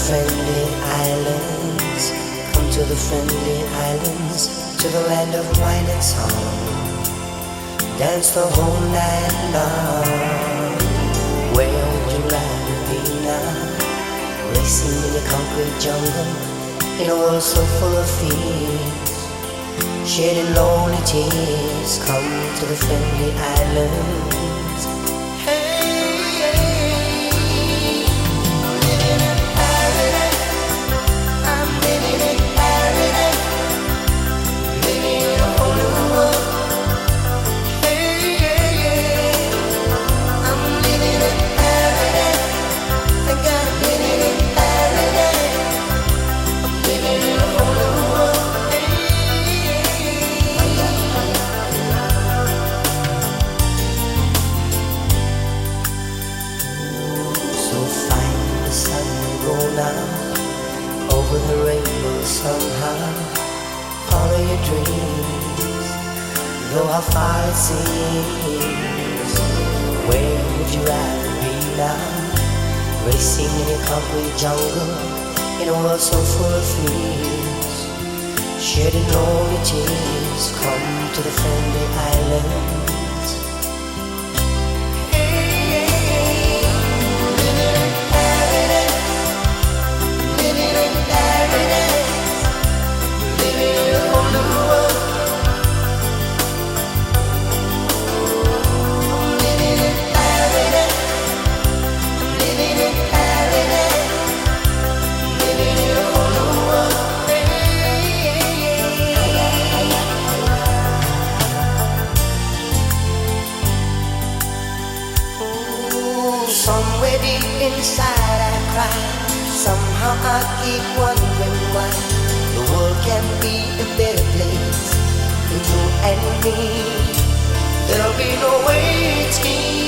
friendly islands, come to the friendly islands, to the land of wine and song. Dance the whole night long. Where would you rather be now? Racing in the concrete jungle, in a world so full of fears, shedding lonely tears. Come to the friendly islands. Over the rainbow somehow, follow your dreams, though how far it seems. Where would you rather be now? Racing in a concrete jungle, in a world so full of fears, shedding lonely tears. Come to the friendly islands. Somewhere deep inside I cry. Somehow I keep wondering why the world can be a better place for you and me. There'll be no waiting.